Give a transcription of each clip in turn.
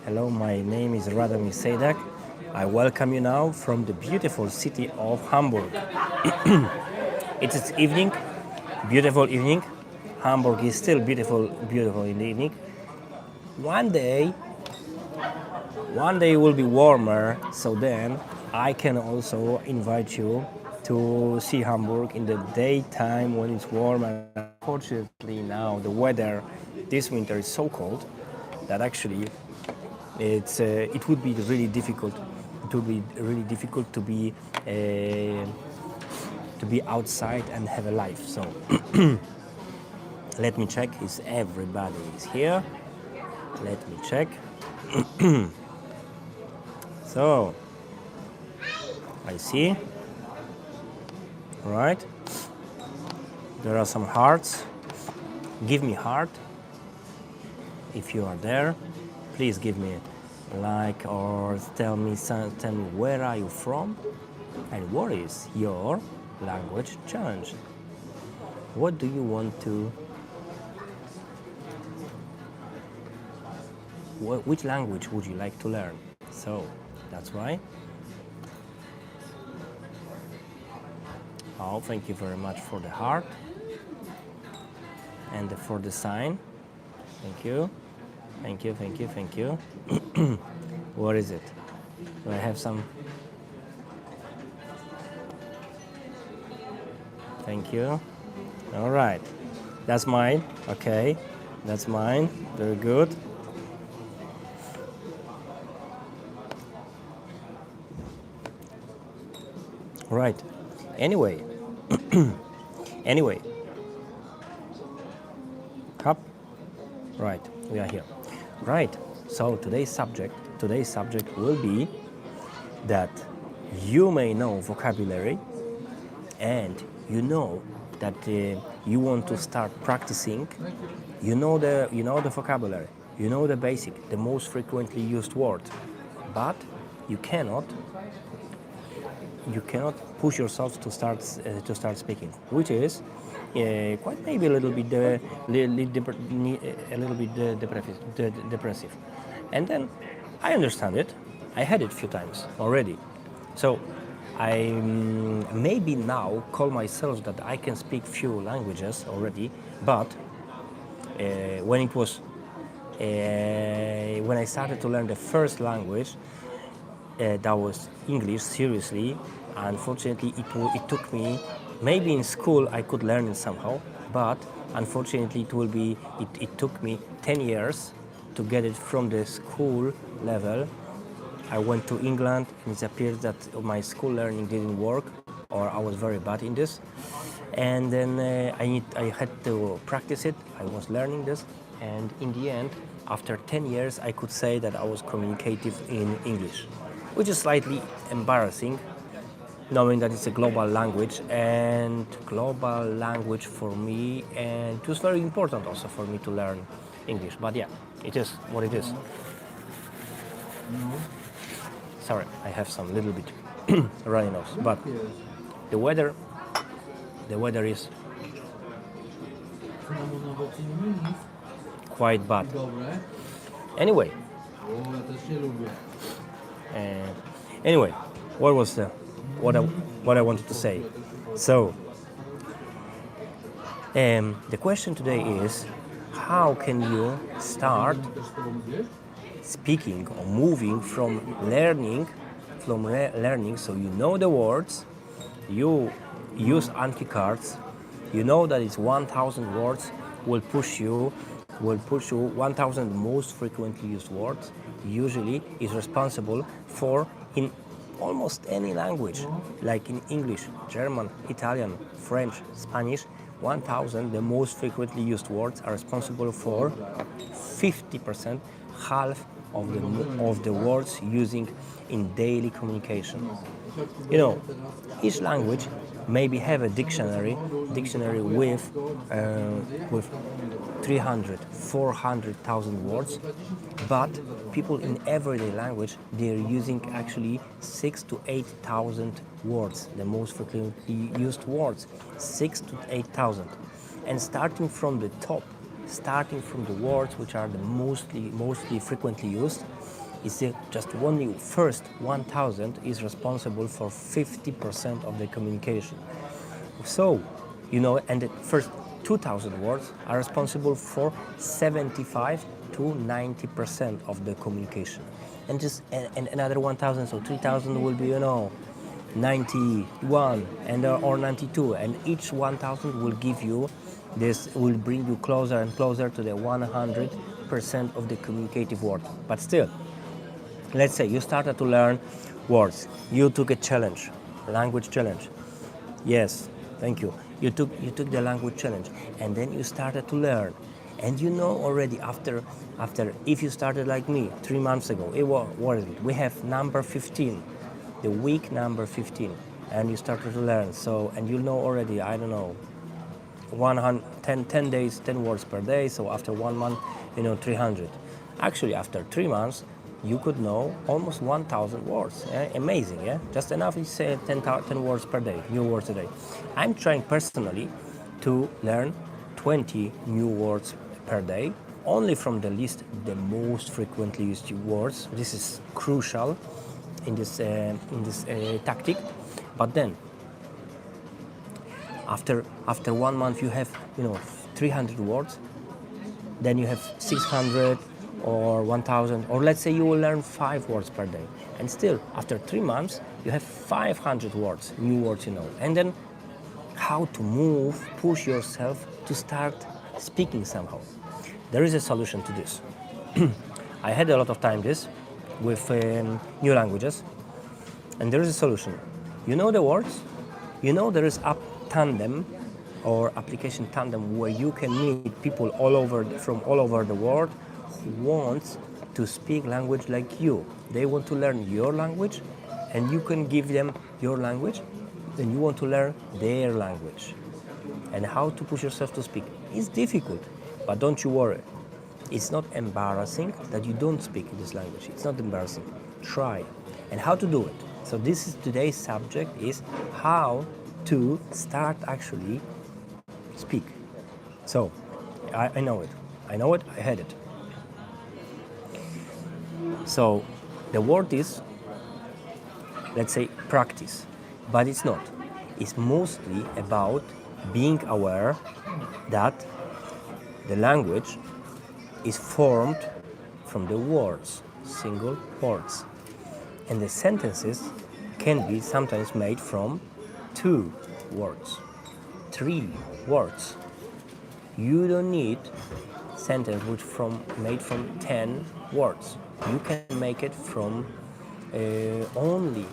Hello, my name is Radomir Sejdak. I welcome you now from the beautiful city of Hamburg. It's evening, beautiful evening. Hamburg is still beautiful in the evening. One day it will be warmer, so then I can also invite you to see Hamburg in the daytime when it's warmer. Unfortunately, now the weather this winter is so cold that actually it would be really difficult. It would be really difficult to be outside and have a life. So let me check. Is everybody is here? Let me check. So I see. All right. There are some hearts. Give me heart if you are there. Please give me a like or tell me where are you from and what is your language challenge. What do you want to? Which language would you like to learn? So that's why. Oh, thank you very much for the heart and for the sign. Thank you. Thank you, thank you, thank you. What is it? Do I have some? Thank you. All right. That's mine. Okay. That's mine. Very good. Right. Anyway. Up. Right. We are here. Right. So today's subject will be that you may know vocabulary, and you know that you want to start practicing. You know the vocabulary. You know the basic, the most frequently used word, but you cannot push yourself to start speaking, which is quite maybe a little bit depressive. And then I understand it. I had it a few times already, so I maybe now call myself that I can speak few languages already, but when I started to learn the first language, that was English, seriously. Unfortunately, it took me, maybe in school I could learn it somehow, but unfortunately it took me 10 years to get it from the school level. I went to England and it appeared that my school learning didn't work, or I was very bad in this. And then I had to practice it. I was learning this, and in the end, after 10 years, I could say that I was communicative in English, which is slightly embarrassing, knowing that it's a global language for me, and it was very important also for me to learn English. But yeah, it is what it is. Sorry, I have some little bit runny nose, but the weather is quite bad. Anyway, what was what I wanted to say? So the question today is, how can you start speaking or moving from learning, so you know the words, you use Anki cards, you know that it's 1,000 words will push you 1,000 most frequently used words, usually is responsible for, in almost any language, like in English, German, Italian, French, Spanish, 1,000 the most frequently used words are responsible for 50%, half of the words using in daily communication. You know, each language maybe have a dictionary with 300, 400,000 words, but people in everyday language, they're using actually 6,000 to 8,000 words, the most frequently used words, 6,000 to 8,000. And starting from the top, starting from the words which are the mostly frequently used, is just only first 1,000 is responsible for 50% of the communication. So, and the first 2,000 words are responsible for 75 to 90% of the communication. And another 1,000, so 3,000 will be, 91 or 92, and each 1,000 will give you this, will bring you closer and closer to the 100% of the communicative word. But still, let's say you started to learn words. You took a challenge, language challenge. Yes, thank you. You took the language challenge, and then you started to learn. And already after if you started like me 3 months ago, what is it? We have number 15, the week number 15, and you started to learn. So, and already, I don't know, 10 days, 10 words per day. So after 1 month, 300. Actually, after 3 months, you could know almost 1,000 words. Amazing, yeah? Just enough to say 10 words per day, new words a day. I'm trying personally to learn 20 new words per day, only from the list, the most frequently used words. This is crucial in this tactic. But then, after 1 month, you have 300 words. Then you have 600 or 1,000, or let's say you will learn 5 words per day. And still, after 3 months, you have 500 words, new words, And then, how to push yourself to start speaking somehow. There is a solution to this. I had a lot of time this with new languages, and there is a solution. The words? There is app Tandem or application Tandem, where you can meet people from all over the world who wants to speak language like you. They want to learn your language, and you can give them your language, and you want to learn their language. And how to push yourself to speak is difficult, but don't you worry. It's not embarrassing that you don't speak this language. It's not embarrassing. Try. And how to do it. So this is today's subject, is how to start actually speak. So I know it. I had it. So the word is, let's say, practice, but it's not. It's mostly about being aware that the language is formed from the words, single words. And the sentences can be sometimes made from 2 words, 3 words. You don't need sentence made from 10 words. You can make it from only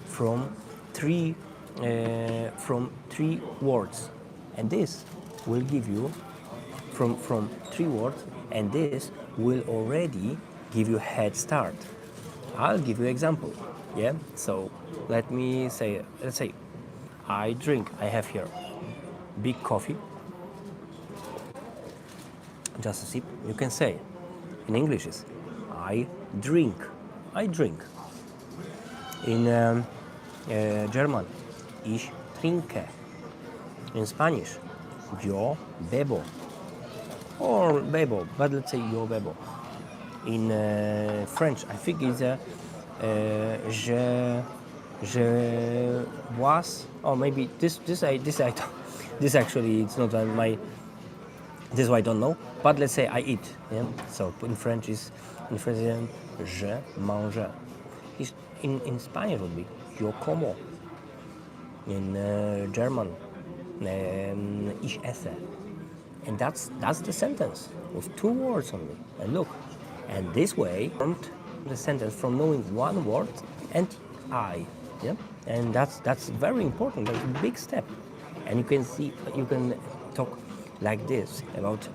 from 3 words, and this will give you from 3 words, and this will already give you a head start. I'll give you an example. Yeah. So let's say I have here big coffee. Just a sip. You can say in English is I drink. In German, ich trinke. In Spanish, yo bebo. Or bebo, but let's say yo bebo. In French, I think it's je bois. Or maybe this actually it's not my. This I don't know. But let's say I eat. Yeah. So in French is je mange. In Spanish would be yo como. In German, ich esse. And that's the sentence with 2 words only. And look, and this way formed the sentence from knowing 1 word and I. Yeah, and that's very important. That's a big step. And you can talk like this about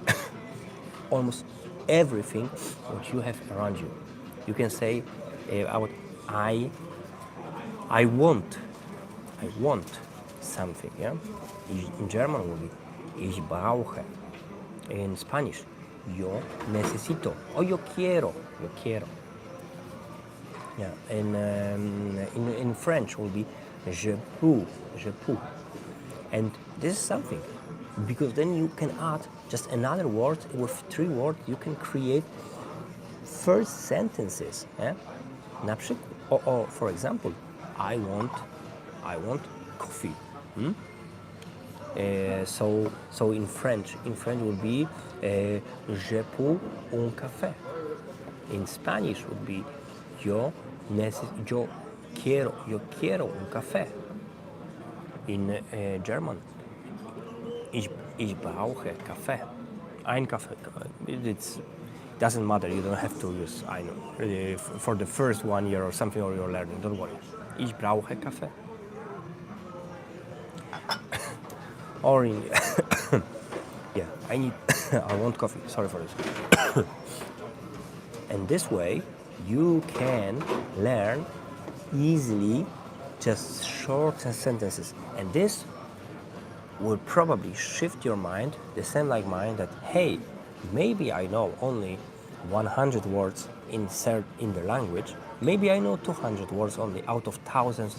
almost everything what you have around you. You can say about I want something. Yeah, in German will be ich brauche. In Spanish, yo necesito or yo quiero. Yeah, in French will be je peux. And this is something, because then you can add just another word. With 3 words, you can create first sentences. Na przykład, or for example, I want coffee. So in French would be je peux un café. In Spanish would be yo quiero un café. In German, ich brauche Kaffee. Ein Kaffee. It doesn't matter. You don't have to use ein for the first 1 year or something, or you're learning. Don't worry. Ich brauche Kaffee. Or in yeah, I want coffee. Sorry for this. And this way, you can learn easily just short sentences, and this will probably shift your mind, the same like mine, that hey, maybe I know only 100 words in the language, maybe I know 200 words only out of thousands,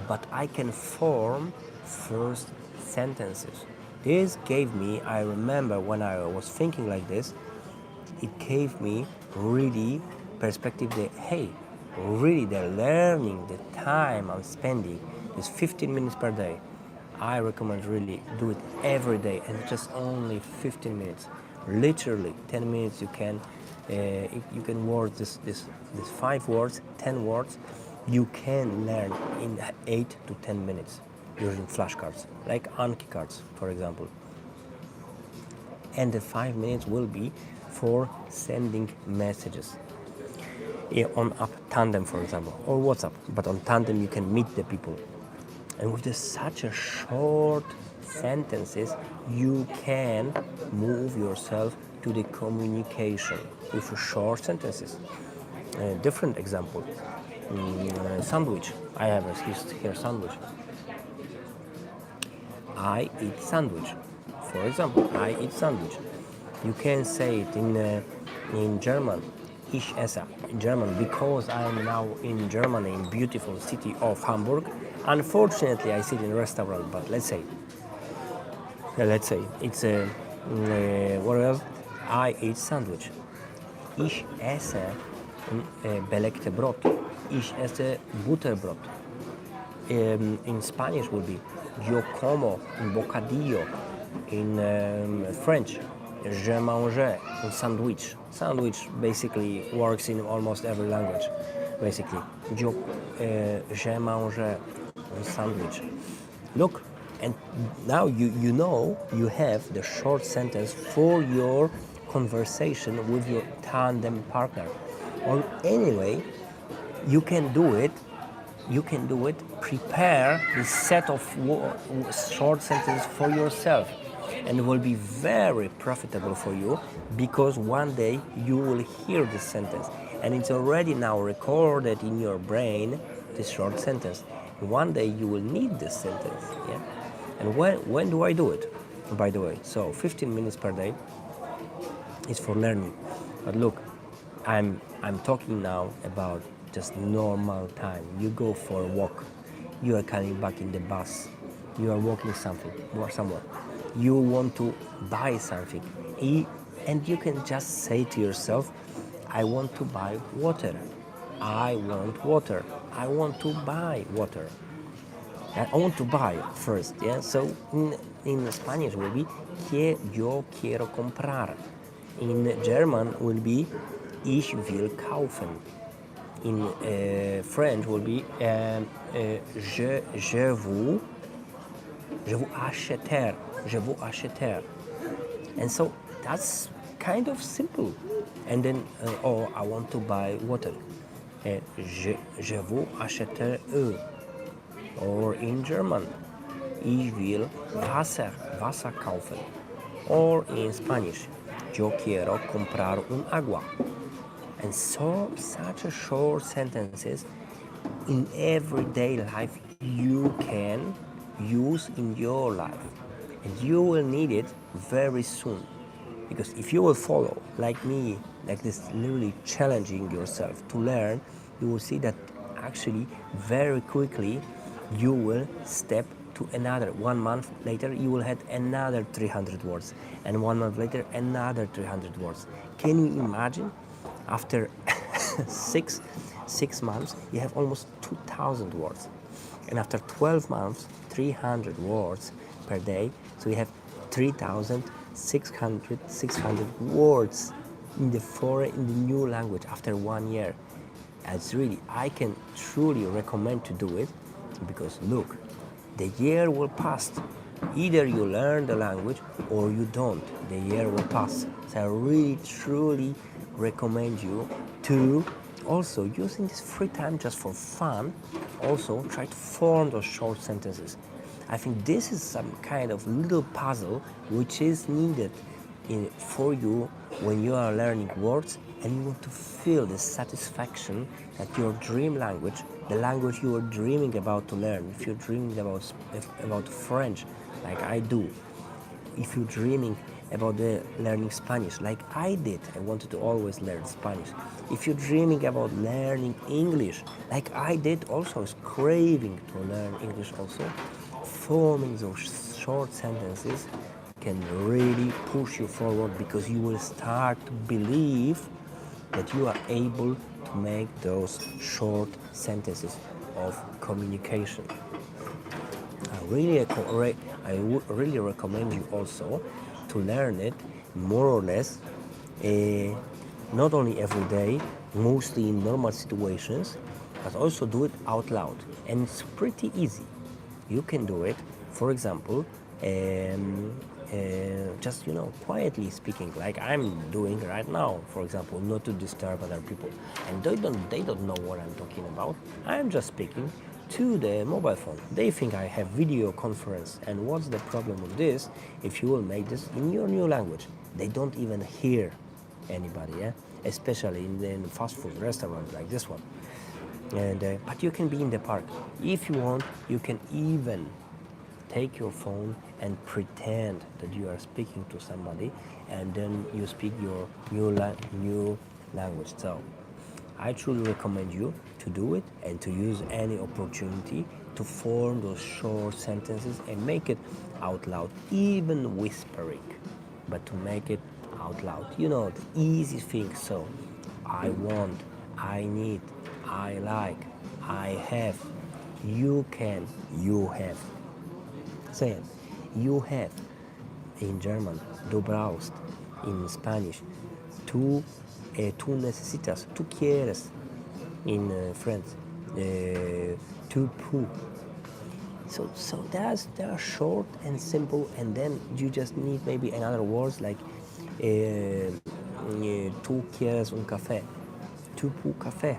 but I can form first sentences. This gave me, I remember when I was thinking like this, it gave me really perspective that hey, really the learning, the time I'm spending is 15 minutes per day. I recommend really do it every day, and just only 15 minutes. Literally 10 minutes you can word this 5 words, 10 words, you can learn in 8 to 10 minutes using flashcards, like Anki cards, for example. And the 5 minutes will be for sending messages. On Tandem, for example, or WhatsApp, but on Tandem you can meet the people. And with such a short sentences, you can move yourself to the communication with short sentences. Different example, sandwich. I have here sandwich. I eat sandwich. For example, I eat sandwich. You can say it in German. Ich esse. In German, because I'm now in Germany, in beautiful city of Hamburg. Unfortunately, I sit in a restaurant, but let's say it's what else? I eat sandwich. Ich esse belegte Brot. Ich esse Butterbrot. In Spanish would be yo como un bocadillo. In French, je mange un sandwich. Sandwich basically works in almost every language. Basically, je mange un sandwich. Look, and now you know you have the short sentence for your conversation with your tandem partner. Or anyway, you can do it. Prepare this set of short sentences for yourself, and it will be very profitable for you, because one day you will hear this sentence and it's already now recorded in your brain, this short sentence. One day you will need this sentence. Yeah. And when do I do it? By the way, so 15 minutes per day is for learning. But look, I'm talking now about just normal time. You go for a walk, you are coming back in the bus, you are walking somewhere, you want to buy something, and you can just say to yourself, I want to buy water, I want water, I want to buy water. I want to buy first, yeah? So in Spanish will be yo quiero comprar. In German will be ich will kaufen. In French will be je vous acheter. Je vous acheter. And so that's kind of simple. And then, I want to buy water. Je vous acheter. Or in German, ich will Wasser kaufen. Or in Spanish, yo quiero comprar un agua. And so such a short sentences in everyday life you can use in your life. And you will need it very soon. Because if you will follow, like me, like this, literally challenging yourself to learn, you will see that actually very quickly you will step to another. 1 month later, you will have another 300 words. And 1 month later, another 300 words. Can you imagine? After six months, you have almost 2,000 words. And after 12 months, 300 words per day. So you have 3,600 words in the new language after 1 year. It's really, I can truly recommend to do it, because look, the year will pass. Either you learn the language or you don't. The year will pass. So I really, truly recommend you to also, using this free time just for fun, also try to form those short sentences. I think this is some kind of little puzzle which is needed for you when you are learning words and you want to feel the satisfaction that your dream language, the language you are dreaming about to learn, if you're dreaming about French, like I do, if you're dreaming about learning Spanish, like I did, I wanted to always learn Spanish. If you're dreaming about learning English, like I did also, is craving to learn English also, forming those short sentences can really push you forward, because you will start to believe that you are able to make those short sentences of communication. I would really recommend you also to learn it more or less, not only every day, mostly in normal situations, but also do it out loud. And it's pretty easy. You can do it, for example, just quietly speaking, like I'm doing right now, for example, not to disturb other people, and they don't know what I'm talking about. I'm just speaking to the mobile phone. They think I have video conference, and what's the problem with this? If you will make this in your new language, they don't even hear anybody, especially in the fast food restaurant like this one. And but you can be in the park if you want. You can even take your phone and pretend that you are speaking to somebody, and then you speak your new language. So I truly recommend you to do it and to use any opportunity to form those short sentences and make it out loud, even whispering, but to make it out loud. The easy thing. So I want, I need, I like, I have, you can, you have. Say it. You have. In German, du brauchst. In Spanish, tú necesitas, tú quieres. In French, tu peux. So they are short and simple, and then you just need maybe another words like tú quieres un café, tu peux café,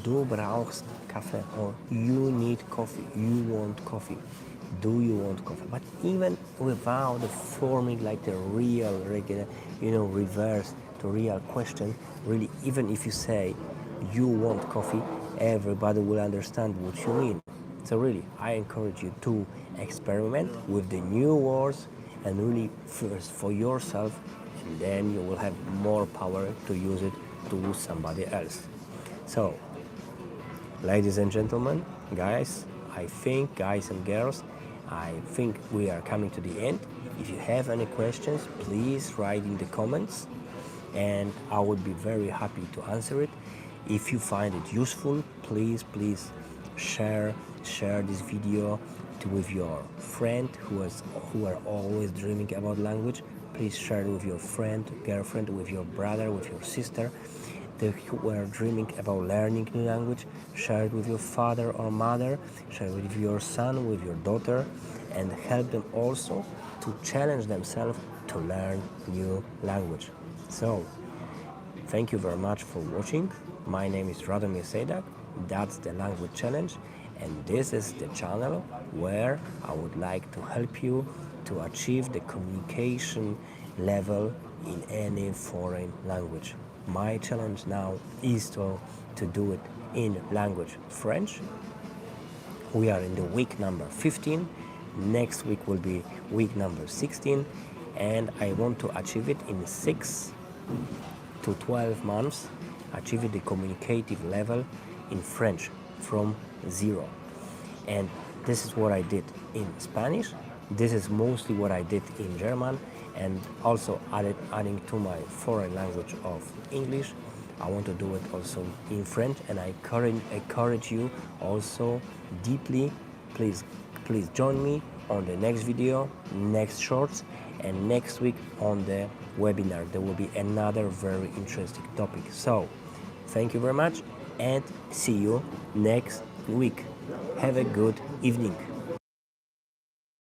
du brauchst Kaffee, or you need coffee, you want coffee, do you want coffee? But even without the forming like the real, regular, reverse to real question, really, even if you say you want coffee, everybody will understand what you mean. So really, I encourage you to experiment with the new words and really first for yourself, and then you will have more power to use it to somebody else. So, ladies and gentlemen, guys and girls, I think we are coming to the end. If you have any questions, please write in the comments, and I would be very happy to answer it. If you find it useful, please share this video with your friend who are always dreaming about language. Please share it with your friend, girlfriend, with your brother, with your sister, who are dreaming about learning new language. Share it with your father or mother, share it with your son, with your daughter, and help them also to challenge themselves to learn new language. So, thank you very much for watching. My name is Radomir Sejdak. That's the Language Challenge, and this is the channel where I would like to help you to achieve the communication level in any foreign language. My challenge now is to do it in language French. We are in the week number 15. Next week will be week number 16, and I want to achieve it in 6 to 12 months, achieve the communicative level in French from 0. And this is what I did in Spanish. This is mostly what I did in German, and also adding to my foreign language of English. I want to do it also in French, and I encourage you also deeply. Please join me on the next video, next shorts, and next week on the webinar. There will be another very interesting topic. So, thank you very much, and see you next week. Have a good evening.